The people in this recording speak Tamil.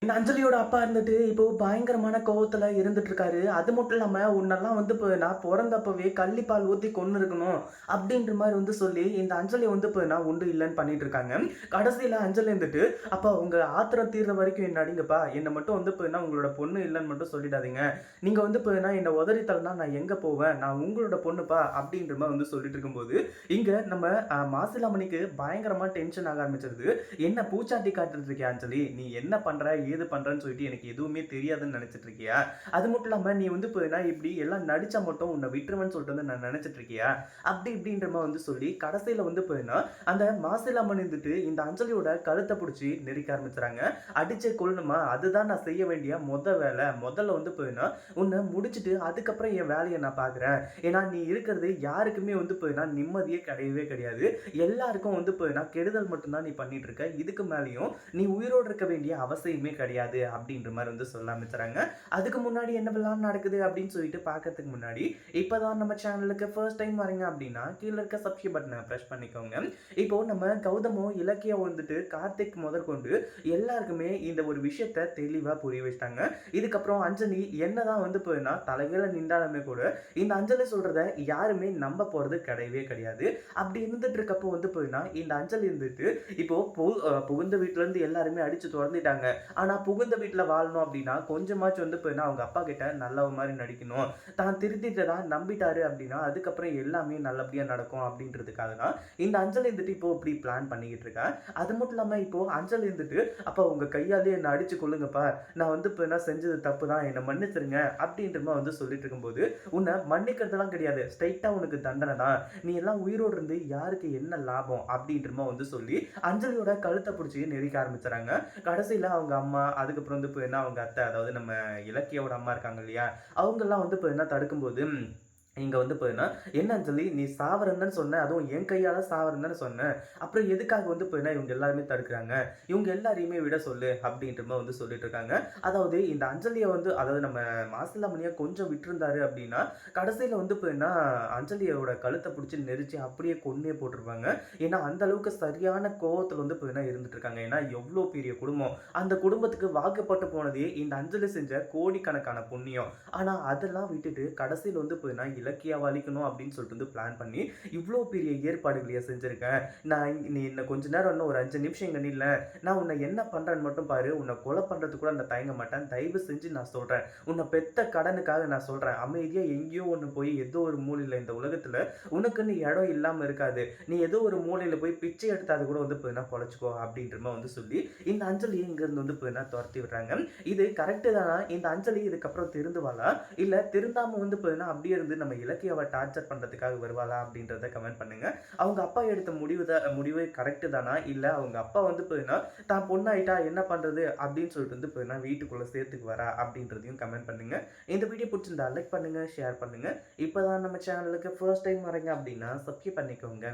இந்த அஞ்சலியோட அப்பா இருந்துட்டு, இப்போ பயங்கரமான கோவத்துல இருந்துட்டு இருக்காரு. அது மட்டும் இல்லாம, "உன்னெல்லாம் வந்து நான் பொறந்தப்பவே கள்ளிப்பால் ஊத்தி கொன்னுருக்கணும்." அப்படின்ற மாரி சொல்லி, இந்த அஞ்சலிய உண்டு இல்லன்னு பண்ணிட்டு இருக்காங்க. கடைசியில அஞ்சலி இருந்துட்டு, "அப்பா உங்க ஆத்திரம் தீர்ற வரைக்கும் என்ன அடிங்கப்பா. என்ன மட்டும் உங்களோட பொண்ணு இல்லன்னு மட்டும் சொல்லிடாதீங்க. நீங்க என்ன உதறி தள்ளினா நான் எங்க போவேன்? நான் உங்களோட பொண்ணுப்பா." அப்படின்ற மாரி சொல்லிட்டு இருக்கும்போது, இங்க நம்ம மாசிலாமணிக்கு பயங்கரமா டென்ஷன் ஆக ஆரம்பிச்சிருது. "என்ன பூச்சாண்டி காட்டுட்டு இருக்கியா அஞ்சலி? நீ என்ன பண்ற? ஏது பண்றன்னு சொல்லிட்டு எனக்கு எதுவுமே தெரியாதுன்னு நினைச்சிட்டு இருக்கியா? அது மட்டும் இல்லாம நீ இப்படி எல்லாம் நடிச்சா மட்டும் உன்னை விட்டுருவேன்னு சொல்லிட்டு நான் நினைச்சிட்டு இருக்கியா?" அப்படி இப்படின்ற மாதிரி சொல்லி கடைசியில அந்த மாசிலாமணி இருந்துட்டு இந்த அஞ்சலியோட கழுத்தை பிடிச்சி நெரிக்க ஆரம்பிச்சுறாங்க. அடிச்சே கொள்ளணுமா? அதுதான் நான் செய்ய வேண்டிய வேலை. முதல்ல உன்னை முடிச்சிட்டு அதுக்கப்புறம் என் வேலையை நான் பார்க்குறேன். ஏன்னா நீ இருக்கிறது யாருக்குமே நிம்மதியே கிடையவே கிடையாது. எல்லாருக்கும் கெடுதல் மட்டும்தான் நீ பண்ணிட்டு இருக்க. இதுக்கு மேலேயும் நீ உயிரோடு இருக்க வேண்டிய அவசியமே கிடையாது அப்படின்ற மாதிரி சொல்ல ஆரம்பிச்சுறாங்க. அதுக்கு முன்னாடி என்னவெல்லாம் நடக்குது அப்படின்னு சொல்லிட்டு பார்க்கறதுக்கு முன்னாடி இப்பதான் நம்ம சேனலுக்கு ஃபர்ஸ்ட் டைம் வரீங்க அப்படின்னா கீழே இருக்க சப்ஸ்கிரைப் பட்டனை ப்ரெஸ் பண்ணிக்கோங்க. இப்போ நம்ம கௌதமும் இலக்கியம் கார்த்திக் முதற்கொண்டு எல்லாருக்குமே இந்த ஒரு விஷயத்த தெளிவா புரிய வச்சிட்டாங்க. இதுக்கப்புறம் அஞ்சலி என்னதான் தலைகீழ நின்றாலுமே கூட இந்த அஞ்சலி சொல்றத யாருமே நம்ப போறது கிடையவே கிடையாது. அப்படி இருந்துட்டு இருக்கப்போ இந்த அஞ்சலி இருந்துட்டு இப்போ புகுந்த வீட்டுல இருந்து எல்லாருமே அடிச்சு துரந்துட்டாங்க. ஆனா புகுந்த வீட்டுல வாழணும் அப்படின்னா கொஞ்சமாச்சும் அவங்க அப்பா கிட்ட நல்லவ மாதிரி நடிக்கணும். தான் திருத்திட்டதா நம்பிட்டாரு அப்படின்னா அதுக்கப்புறம் எல்லாமே நல்லபடியா நடக்கும் அப்படின்றதுக்காக தான் இந்த அஞ்சலி இருந்துட்டு இப்போ இப்படி பிளான் பண்ணிக்கிட்டு இருக்கேன். அது மட்டும் இல்லாம இப்போ அஞ்சலி இருந்துட்டு, "அப்பா உங்க கையாலே என்ன அடிச்சு கொள்ளுங்கப்பா. நான் செஞ்சது தப்பு தான். என்ன மன்னிச்சிருங்க." அப்படின்ற மாதிரி சொல்லிட்டு இருக்கும்போது, "உன்னை மன்னிக்கிறதெல்லாம் கிடையாது. ஸ்ட்ரைட்டா உனக்கு தண்டனை தான். நீ எல்லாம் உயிரோடு இருந்து யாருக்கு என்ன லாபம்?" அப்படின்ற மாதிரி சொல்லி அஞ்சலியோட கழுத்தை பிடிச்சி நெரிக்க ஆரம்பிச்சுறாங்க. கடைசியில அவங்க அம்மா, அதுக்கப்புறம் அவங்க அத்தை, அதாவது நம்ம இலக்கியோட அம்மா இருக்காங்க இல்லையா? அவங்கலாம் தடுக்கும்போது இங்க என்னன்னு சொல்லி நீ சாவறன்னு தானே சொன்ன. அதுவும் என் கையால சாவறன்னு தானே சொன்ன. அப்புறம் எதுக்காக இவங்க எல்லாருமே தடுக்குறாங்க. இவங்க எல்லாரையுமே விட சொல்லு அப்படின்ற மாதிரி சொல்லிட்டு இருக்காங்க. அதாவது இந்த அஞ்சலிய அதாவது நம்ம மாசிலாமணிய கொஞ்சம் விட்டிருந்தாரு அப்படின்னா கடைசியில அஞ்சலியோட கழுத்தை பிடிச்சி நெரிச்சு அப்படியே கொன்னே போட்டிருப்பாங்க. ஏன்னா அந்த அளவுக்கு சரியான கோவத்துல இருந்துட்டு இருக்காங்க. ஏன்னா எவ்வளோ பெரிய குடும்பம். அந்த குடும்பத்துக்கு வாக்குப்பட்டு போனதே இந்த அஞ்சலி செஞ்ச கோடிக்கணக்கான புண்ணியம். ஆனா அதெல்லாம் விட்டுட்டு கடைசியில இலக்கியாவ அழிக்கணும் அப்படின்னு சொல்லிட்டு பிளான் பண்ணி இவ்வளோ பெரிய ஏற்பாடுகளையே செஞ்சிருக்கேன். நீ இன்னும் கொஞ்ச நேரம் இன்னும் ஒரு 5 நிமிஷம் இங்க நில்ல. நான் உன்னை என்ன பண்றேன்னு மட்டும் பாரு. உன்னை கொலை பண்றதுக்கு கூட நான் தயங்க மாட்டேன். தயவு செஞ்சு நான் சொல்றேன். உன்னை பெத்த கடனுக்காக நான் சொல்றேன். அமைதியா எங்கேயோ ஒண்ணு போய் ஏதோ ஒரு மூலையில இந்த உலகத்துல உனக்குன்னு இடம் இல்லாம இருக்காது. நீ ஏதோ ஒரு மூலையில போய் பிச்சை எடுத்தாது கூட பொழைச்சுக்கோ அப்படின்ற மாதிரி சொல்லி இந்த அஞ்சலி இங்க இருந்து துரத்தி விடுறாங்க. இது கரெக்ட் தானா? இந்த அஞ்சலி இதுக்கப்புறம் திருந்துவாளா? இல்ல திருந்தாம அப்படியே இருந்து நம்ம இலக்கியாவை டார்ச்சர் பண்றதுக்காக வருவாளா அப்படின்றத கமெண்ட் பண்ணுங்க. அவங்க அப்பா எடுத்த முடிவு கரெக்ட் தானா? இல்ல அவங்க அப்பா தான் பொண்ணாயிட்டா என்ன பண்றது அப்படின்னு சொல்லிட்டு வீட்டுக்குள்ள சேர்த்துக்கு வரா அப்படின்றதையும் கமெண்ட் பண்ணுங்க. இந்த வீடியோ பிடிச்சிருந்தா லைக் பண்ணுங்க, ஷேர் பண்ணுங்க. இப்பதான் நம்ம சேனலுக்கு ஃபர்ஸ்ட் டைம் வரீங்க அப்படின்னா சப்ஸ்கிரைப் பண்ணிக்கோங்க.